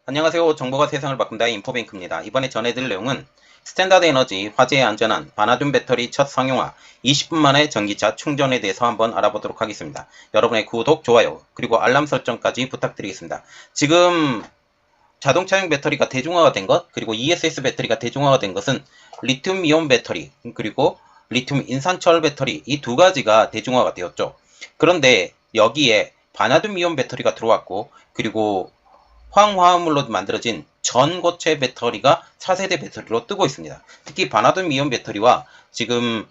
안녕하세요. 정보가 세상을 바꾼다의 인포뱅크입니다. 이번에 전해드릴 내용은 스탠다드 에너지 화재에 안전한 바나듐 배터리 첫 상용화 20분 만에 전기차 충전에 대해서 한번 알아보도록 하겠습니다. 여러분의 구독, 좋아요, 그리고 알람 설정까지 부탁드리겠습니다. 지금 자동차용 배터리가 대중화가 된 것, 그리고 ESS 배터리가 대중화가 된 것은 리튬 이온 배터리, 그리고 리튬 인산철 배터리 이 두 가지가 대중화가 되었죠. 그런데 여기에 바나듐 이온 배터리가 들어왔고, 그리고 황화합물로 만들어진 전고체 배터리가 4세대 배터리로 뜨고 있습니다. 특히 바나듐 이온 배터리와 지금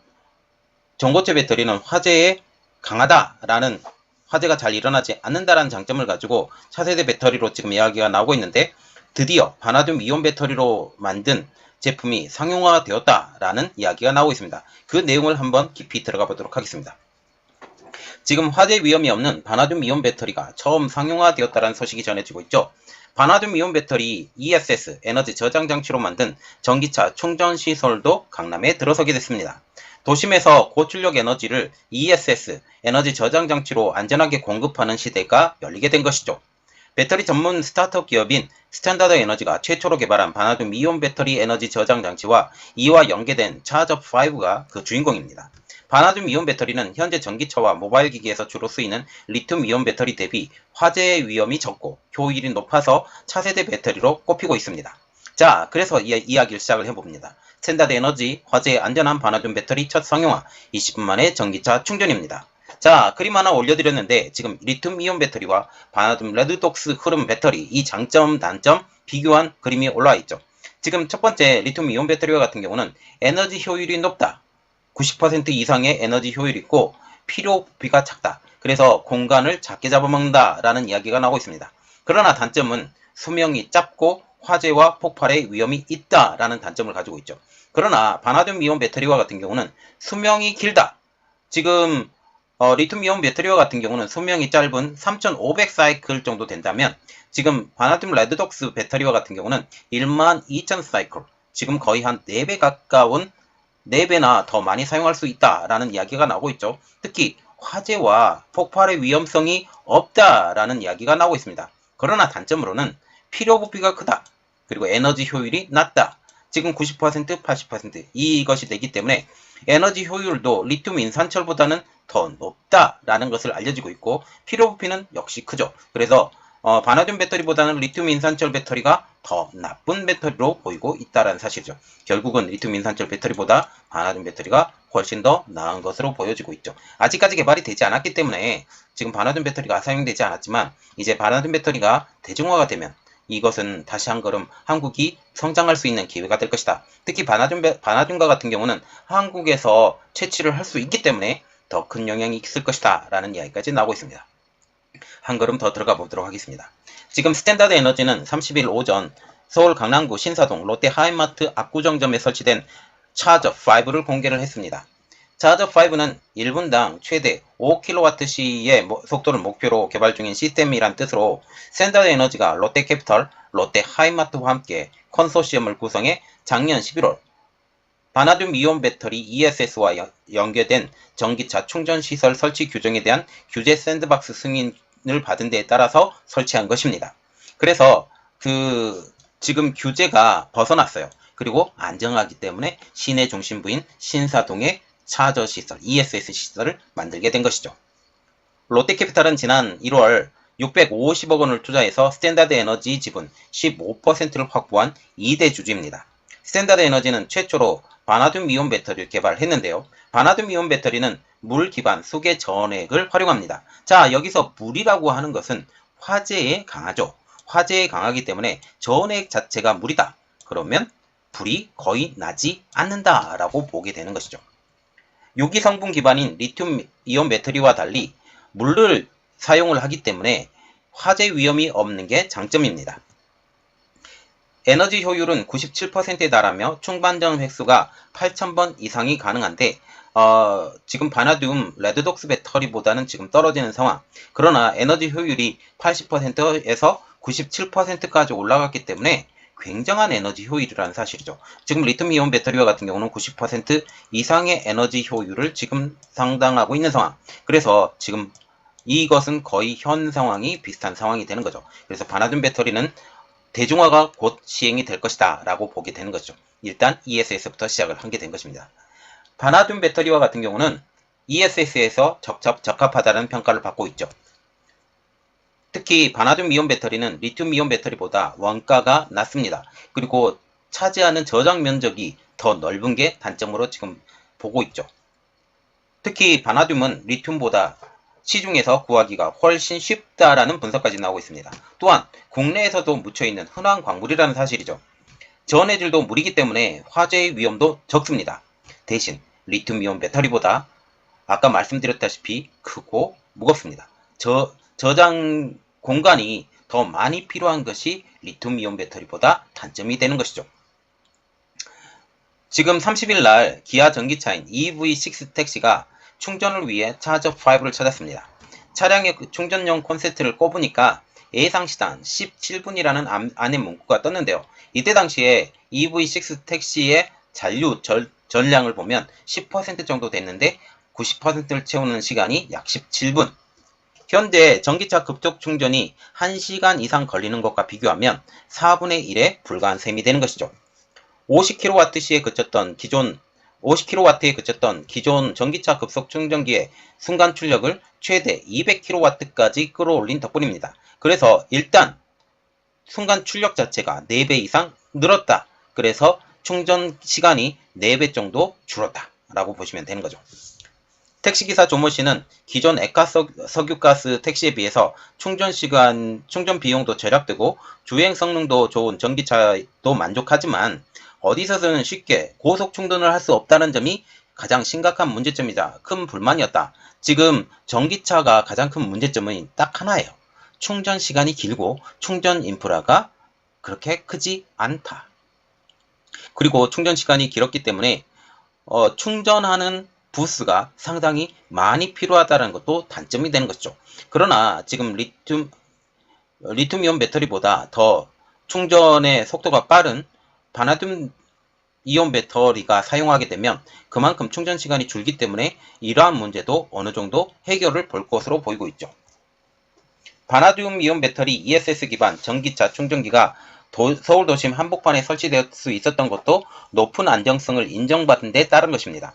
전고체 배터리는 화재에 강하다라는, 화재가 잘 일어나지 않는다라는 장점을 가지고 4세대 배터리로 지금 이야기가 나오고 있는데, 드디어 바나듐 이온 배터리로 만든 제품이 상용화 되었다라는 이야기가 나오고 있습니다. 그 내용을 한번 깊이 들어가 보도록 하겠습니다. 지금 화재 위험이 없는 바나듐 이온 배터리가 처음 상용화되었다는 소식이 전해지고 있죠. 바나듐 이온 배터리 ESS 에너지 저장 장치로 만든 전기차 충전 시설도 강남에 들어서게 됐습니다. 도심에서 고출력 에너지를 ESS 에너지 저장 장치로 안전하게 공급하는 시대가 열리게 된 것이죠. 배터리 전문 스타트업 기업인 스탠다드 에너지가 최초로 개발한 바나듐 이온 배터리 에너지 저장 장치와 이와 연계된 차저5가 그 주인공입니다. 바나듐 이온 배터리는 현재 전기차와 모바일 기기에서 주로 쓰이는 리튬 이온 배터리 대비 화재 위험이 적고 효율이 높아서 차세대 배터리로 꼽히고 있습니다. 자, 그래서 이야기를 시작을 해봅니다. 스탠다드 에너지 화재에 안전한 바나듐 배터리 첫 상용화 20분 만에 전기차 충전입니다. 자, 그림 하나 올려드렸는데 지금 리튬 이온 배터리와 바나듐 레드독스 흐름 배터리 이 장점, 단점 비교한 그림이 올라와 있죠. 지금 첫 번째 리튬 이온 배터리와 같은 경우는 에너지 효율이 높다. 90% 이상의 에너지 효율이 있고 필요 부피가 작다. 그래서 공간을 작게 잡아먹는다 라는 이야기가 나오고 있습니다. 그러나 단점은 수명이 짧고 화재와 폭발의 위험이 있다라는 단점을 가지고 있죠. 그러나 바나듐 이온 배터리와 같은 경우는 수명이 길다. 지금 리튬 이온 배터리와 같은 경우는 수명이 짧은 3500 사이클 정도 된다면 지금 바나듐 레드독스 배터리와 같은 경우는 12000 사이클, 지금 거의 한 4배 가까운 4배나 더 많이 사용할 수 있다라는 이야기가 나오고 있죠. 특히 화재와 폭발의 위험성이 없다라는 이야기가 나오고 있습니다. 그러나 단점으로는 필요 부피가 크다. 그리고 에너지 효율이 낮다. 지금 90%, 80% 이것이 되기 때문에 에너지 효율도 리튬 인산철보다는 더 높다라는 것을 알려지고 있고 필요 부피는 역시 크죠. 그래서 바나듐 배터리보다는 리튬 인산철 배터리가 더 나쁜 배터리로 보이고 있다는 사실이죠. 결국은 리튬 인산철 배터리보다 바나듐 배터리가 훨씬 더 나은 것으로 보여지고 있죠. 아직까지 개발이 되지 않았기 때문에 지금 바나듐 배터리가 사용되지 않았지만 이제 바나듐 배터리가 대중화가 되면 이것은 다시 한 걸음 한국이 성장할 수 있는 기회가 될 것이다. 특히 바나듐과 같은 경우는 한국에서 채취를 할 수 있기 때문에 더 큰 영향이 있을 것이다 라는 이야기까지 나오고 있습니다. 한 걸음 더 들어가 보도록 하겠습니다. 지금 스탠다드 에너지는 30일 오전 서울 강남구 신사동 롯데 하이마트 압구정점에 설치된 차저5를 공개를 했습니다. 차저5는 1분당 최대 5kWh의 속도를 목표로 개발 중인 시스템이란 뜻으로 스탠다드 에너지가 롯데캐피털, 롯데 하이마트와 함께 컨소시엄을 구성해 작년 11월 바나듐 이온 배터리 ESS와 연계된 전기차 충전시설 설치 규정에 대한 규제 샌드박스 승인을 받은 데에 따라서 설치한 것입니다. 그래서 지금 규제가 벗어났어요. 그리고 안정하기 때문에 시내 중심부인 신사동에 차저 시설, ESS 시설을 만들게 된 것이죠. 롯데캐피탈은 지난 1월 650억 원을 투자해서 스탠다드 에너지 지분 15%를 확보한 2대 주주입니다. 스탠다드 에너지는 최초로 바나듐 이온 배터리를 개발했는데요. 바나듐 이온 배터리는 물 기반 수계 전액을 활용합니다. 자, 여기서 물이라고 하는 것은 화재에 강하죠. 화재에 강하기 때문에 전액 자체가 물이다. 그러면 불이 거의 나지 않는다라고 보게 되는 것이죠. 유기 성분 기반인 리튬 이온 배터리와 달리 물을 사용을 하기 때문에 화재 위험이 없는 게 장점입니다. 에너지 효율은 97%에 달하며 충반전 획수가 8000번 이상이 가능한데 지금 바나듐 레드독스 배터리보다는 지금 떨어지는 상황. 그러나 에너지 효율이 80%에서 97%까지 올라갔기 때문에 굉장한 에너지 효율이라는 사실이죠. 지금 리튬 이온 배터리와 같은 경우는 90% 이상의 에너지 효율을 지금 상당하고 있는 상황. 그래서 지금 이것은 거의 현 상황이 비슷한 상황이 되는 거죠. 그래서 바나듐 배터리는 대중화가 곧 시행이 될 것이다 라고 보게 되는 거죠. 일단 ESS부터 시작을 한 게 된 것입니다. 바나듐 배터리와 같은 경우는 ESS에서 적합하다는 평가를 받고 있죠. 특히 바나듐 이온 배터리는 리튬 이온 배터리보다 원가가 낮습니다. 그리고 차지하는 저장 면적이 더 넓은 게 단점으로 지금 보고 있죠. 특히 바나듐은 리튬보다 시중에서 구하기가 훨씬 쉽다라는 분석까지 나오고 있습니다. 또한 국내에서도 묻혀있는 흔한 광물이라는 사실이죠. 전해질도 물이기 때문에 화재의 위험도 적습니다. 대신 리튬이온 배터리보다 아까 말씀드렸다시피 크고 무겁습니다. 저장 공간이 더 많이 필요한 것이 리튬이온 배터리보다 단점이 되는 것이죠. 지금 30일 날 기아 전기차인 EV6 택시가 충전을 위해 차저5를 찾았습니다. 차량의 충전용 콘센트를 꼽으니까 예상시간 17분이라는 안내 문구가 떴는데요. 이때 당시에 EV6 택시의 잔류 전량을 보면 10% 정도 됐는데 90%를 채우는 시간이 약 17분. 현재 전기차 급속 충전이 1시간 이상 걸리는 것과 비교하면 4분의 1에 불과한 셈이 되는 것이죠. 50kWh에 그쳤던 기존 전기차 급속 충전기의 순간 출력을 최대 200kW까지 끌어올린 덕분입니다. 그래서 일단 순간 출력 자체가 4배 이상 늘었다. 그래서 충전 시간이 4배 정도 줄었다 라고 보시면 되는 거죠. 택시기사 조모씨는 기존 액화 석유가스 택시에 비해서 충전 비용도 절약되고 주행 성능도 좋은 전기차도 만족하지만 어디서든 쉽게 고속 충전을 할 수 없다는 점이 가장 심각한 문제점이자 큰 불만이었다. 지금 전기차가 가장 큰 문제점은 딱 하나예요. 충전 시간이 길고 충전 인프라가 그렇게 크지 않다. 그리고 충전 시간이 길었기 때문에 충전하는 부스가 상당히 많이 필요하다는 것도 단점이 되는 것이죠. 그러나 지금 리튬이온 배터리보다 더 충전의 속도가 빠른 바나듐 이온 배터리가 사용하게 되면 그만큼 충전 시간이 줄기 때문에 이러한 문제도 어느 정도 해결을 볼 것으로 보이고 있죠. 바나듐 이온 배터리 ESS 기반 전기차 충전기가 서울 도심 한복판에 설치될 수 있었던 것도 높은 안정성을 인정받은 데 따른 것입니다.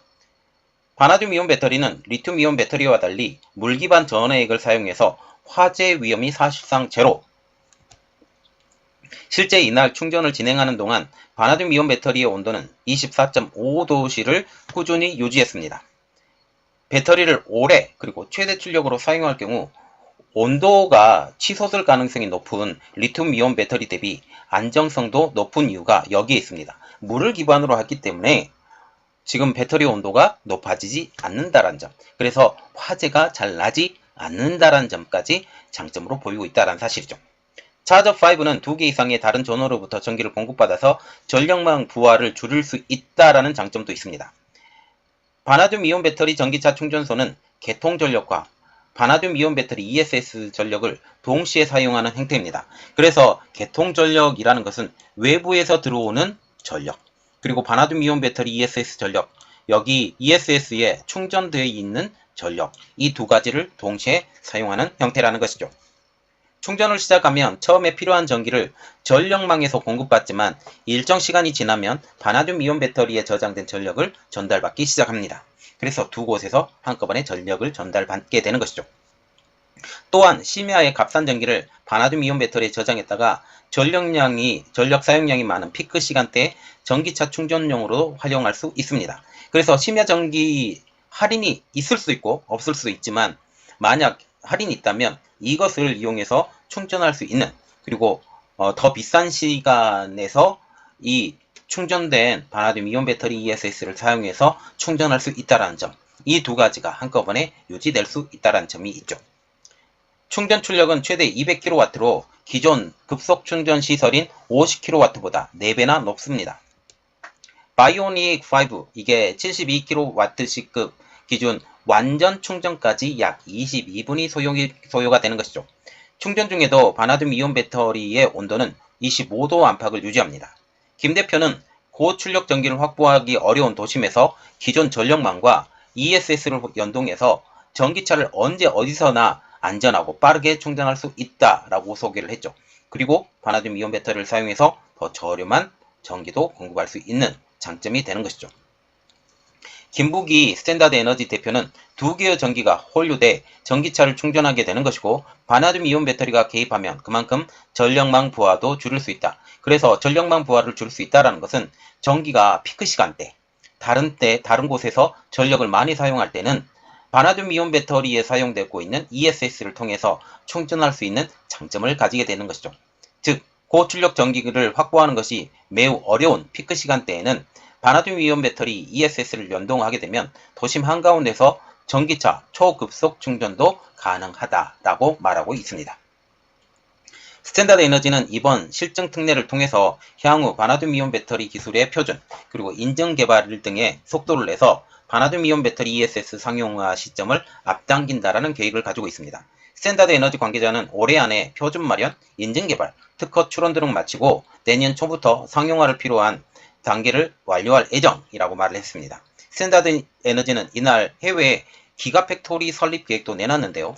바나듐 이온 배터리는 리튬 이온 배터리와 달리 물 기반 전해액을 사용해서 화재 위험이 사실상 제로. 실제 이날 충전을 진행하는 동안 바나듐 이온 배터리의 온도는 24.5도씨를 꾸준히 유지했습니다. 배터리를 오래 그리고 최대 출력으로 사용할 경우 온도가 치솟을 가능성이 높은 리튬 이온 배터리 대비 안정성도 높은 이유가 여기에 있습니다. 물을 기반으로 했기 때문에 지금 배터리 온도가 높아지지 않는다는 점, 그래서 화재가 잘 나지 않는다는 점까지 장점으로 보이고 있다는 사실이죠. 차저5는 2개 이상의 다른 전원으로부터 전기를 공급받아서 전력망 부하를 줄일 수 있다는 장점도 있습니다. 바나듐 이온 배터리 전기차 충전소는 개통 전력과 바나듐 이온 배터리 ESS 전력을 동시에 사용하는 형태입니다. 그래서 개통 전력이라는 것은 외부에서 들어오는 전력, 그리고 바나듐 이온 배터리 ESS 전력, 여기 ESS에 충전되어 있는 전력, 이 두 가지를 동시에 사용하는 형태라는 것이죠. 충전을 시작하면 처음에 필요한 전기를 전력망에서 공급받지만 일정 시간이 지나면 바나듐 이온 배터리에 저장된 전력을 전달받기 시작합니다. 그래서 두 곳에서 한꺼번에 전력을 전달받게 되는 것이죠. 또한 심야에 값싼 전기를 바나듐 이온 배터리에 저장했다가 전력 사용량이 많은 피크 시간대에 전기차 충전용으로 활용할 수 있습니다. 그래서 심야 전기 할인이 있을 수 있고 없을 수 있지만 만약 할인이 있다면 이것을 이용해서 충전할 수 있는, 그리고 더 비싼 시간에서 이 충전된 바나듐 이온 배터리 ESS를 사용해서 충전할 수 있다는 점, 이 두 가지가 한꺼번에 유지될 수 있다는 점이 있죠. 충전 출력은 최대 200kW로 기존 급속 충전 시설인 50kW보다 4배나 높습니다. 바이오닉 5, 이게 72kW급 기준 완전 충전까지 약 22분이 소요가 되는 것이죠. 충전 중에도 바나듐 이온 배터리의 온도는 25도 안팎을 유지합니다. 김 대표는 고출력 전기를 확보하기 어려운 도심에서 기존 전력망과 ESS를 연동해서 전기차를 언제 어디서나 안전하고 빠르게 충전할 수 있다라고 소개를 했죠. 그리고 바나듐 이온 배터리를 사용해서 더 저렴한 전기도 공급할 수 있는 장점이 되는 것이죠. 김부기 스탠다드 에너지 대표는 두 개의 전기가 혼류돼 전기차를 충전하게 되는 것이고, 바나듐 이온 배터리가 개입하면 그만큼 전력망 부하도 줄일 수 있다. 그래서 전력망 부하를 줄일 수 있다는 것은 전기가 피크 시간대, 다른 곳에서 전력을 많이 사용할 때는 바나듐 이온 배터리에 사용되고 있는 ESS를 통해서 충전할 수 있는 장점을 가지게 되는 것이죠. 즉, 고출력 전기를 확보하는 것이 매우 어려운 피크 시간대에는 바나듐 이온 배터리 ESS를 연동하게 되면 도심 한가운데서 전기차 초급속 충전도 가능하다라고 말하고 있습니다. 스탠다드 에너지는 이번 실증 특례를 통해서 향후 바나듐 이온 배터리 기술의 표준, 그리고 인증 개발 등의 속도를 내서 바나듐 이온 배터리 ESS 상용화 시점을 앞당긴다라는 계획을 가지고 있습니다. 스탠다드 에너지 관계자는 올해 안에 표준 마련, 인증 개발, 특허 출원 등을 마치고 내년 초부터 상용화를 필요한 단계를 완료할 예정이라고 말을 했습니다. 스탠다드 에너지는 이날 해외에 기가팩토리 설립 계획도 내놨는데요.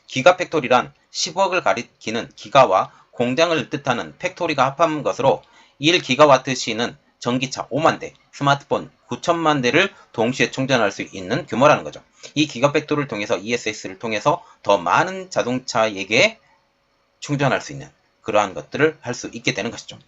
기가팩토리란 10억을 가리키는 기가와 공장을 뜻하는 팩토리가 합한 것으로 1기가와트/시는 전기차 5만 대, 스마트폰 9천만 대를 동시에 충전할 수 있는 규모라는 거죠. 이 기가팩토리를 통해서 ESS를 통해서 더 많은 자동차에게 충전할 수 있는 그러한 것들을 할 수 있게 되는 것이죠.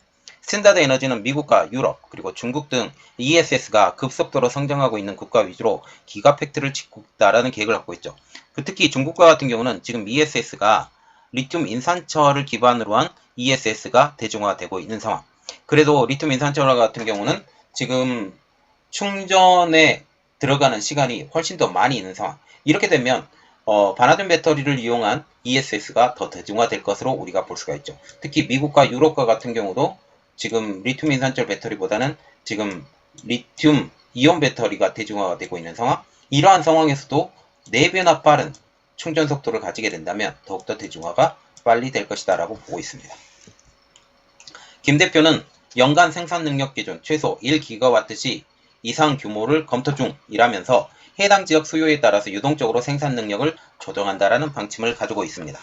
스탠다드 에너지는 미국과 유럽, 그리고 중국 등 ESS가 급속도로 성장하고 있는 국가 위주로 기가팩트를 짓고 있다라는 계획을 갖고 있죠. 특히 중국과 같은 경우는 지금 ESS가 리튬 인산철을 기반으로 한 ESS가 대중화되고 있는 상황. 그래도 리튬 인산철 같은 경우는 지금 충전에 들어가는 시간이 훨씬 더 많이 있는 상황. 이렇게 되면 바나듐 배터리를 이용한 ESS가 더 대중화될 것으로 우리가 볼 수가 있죠. 특히 미국과 유럽과 같은 경우도 지금 리튬 인산철 배터리보다는 지금 리튬 이온 배터리가 대중화가 되고 있는 상황. 이러한 상황에서도 4배나 빠른 충전 속도를 가지게 된다면 더욱더 대중화가 빨리 될 것이다 라고 보고 있습니다. 김 대표는 연간 생산 능력 기준 최소 1기가와트/시 이상 규모를 검토 중이라면서 해당 지역 수요에 따라서 유동적으로 생산 능력을 조정한다라는 방침을 가지고 있습니다.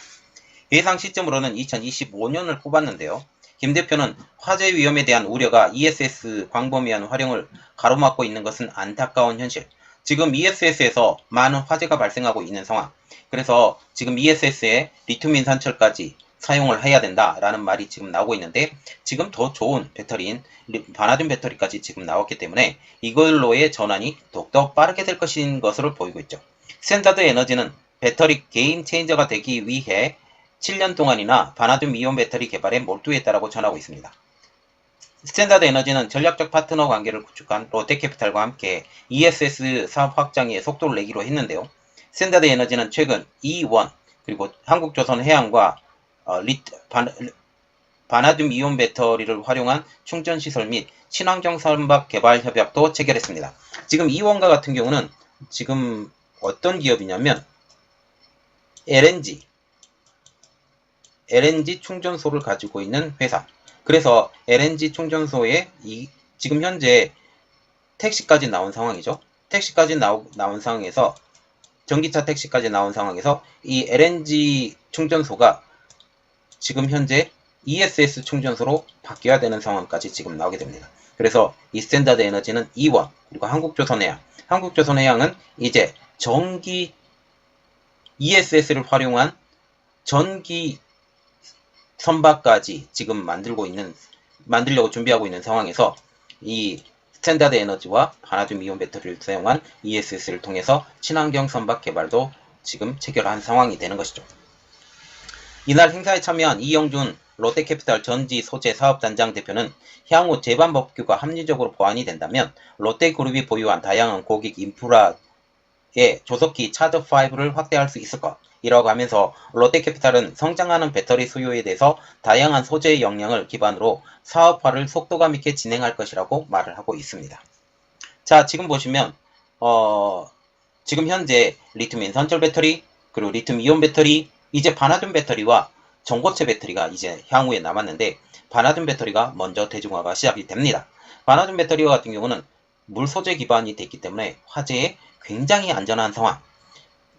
예상 시점으로는 2025년을 꼽았는데요. 김 대표는 화재 위험에 대한 우려가 ESS 광범위한 활용을 가로막고 있는 것은 안타까운 현실. 지금 ESS에서 많은 화재가 발생하고 있는 상황. 그래서 지금 ESS에 리튬 인산철까지 사용을 해야 된다라는 말이 지금 나오고 있는데, 지금 더 좋은 배터리인 바나듐 배터리까지 지금 나왔기 때문에 이걸로의 전환이 더욱더 빠르게 될 것으로 보이고 있죠. 스탠다드 에너지는 배터리 게임 체인저가 되기 위해 7년 동안이나 바나듐 이온 배터리 개발에 몰두했다라고 전하고 있습니다. 스탠다드 에너지는 전략적 파트너 관계를 구축한 롯데캐피탈과 함께 ESS 사업 확장에 속도를 내기로 했는데요. 스탠다드 에너지는 최근 E1 그리고 한국조선해양과 바나듐 이온 배터리를 활용한 충전시설 및 친환경 선박 개발 협약도 체결했습니다. 지금 E1과 같은 경우는 지금 어떤 기업이냐면 LNG 충전소를 가지고 있는 회사. 그래서 LNG 충전소에 지금 현재 택시까지 나온 상황이죠. 택시까지 나온 상황에서 전기차 택시까지 나온 상황에서 이 LNG 충전소가 지금 현재 ESS 충전소로 바뀌어야 되는 상황까지 지금 나오게 됩니다. 그래서 이 스탠다드 에너지는 E1 그리고 한국조선해양은 이제 전기 ESS를 활용한 전기 선박까지 지금 만들려고 준비하고 있는 상황에서 이 스탠다드 에너지와 바나듐 이온 배터리를 사용한 ESS를 통해서 친환경 선박 개발도 지금 체결한 상황이 되는 것이죠. 이날 행사에 참여한 이영준 롯데캐피탈 전지 소재 사업단장 대표는 향후 제반 법규가 합리적으로 보완이 된다면 롯데그룹이 보유한 다양한 고객 인프라의 조속히 차저5를 확대할 수 있을 것이라고 하면서 롯데캐피탈은 성장하는 배터리 수요에 대해서 다양한 소재의 역량을 기반으로 사업화를 속도감 있게 진행할 것이라고 말을 하고 있습니다. 자, 지금 보시면 지금 현재 리튬 인산철 배터리, 그리고 리튬 이온 배터리, 이제 바나듐 배터리와 전고체 배터리가 이제 향후에 남았는데, 바나듐 배터리가 먼저 대중화가 시작이 됩니다. 바나듐 배터리 같은 경우는 물 소재 기반이 됐기 때문에 화재에 굉장히 안전한 상황.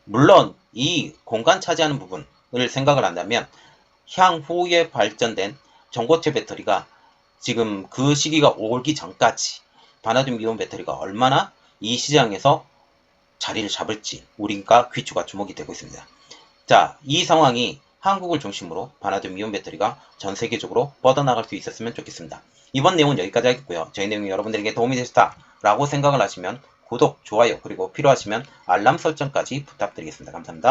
물론 이 공간 차지하는 부분을 생각을 한다면 향후에 발전된 전고체 배터리가 지금 그 시기가 오기 전까지 바나듐 이온 배터리가 얼마나 이 시장에서 자리를 잡을지 우리가 귀추가 주목이 되고 있습니다. 자, 이 상황이 한국을 중심으로 바나듐 이온 배터리가 전 세계적으로 뻗어나갈 수 있었으면 좋겠습니다. 이번 내용은 여기까지 하겠고요. 저희 내용이 여러분들에게 도움이 되셨다 라고 생각을 하시면 구독, 좋아요, 그리고 필요하시면 알람 설정까지 부탁드리겠습니다. 감사합니다.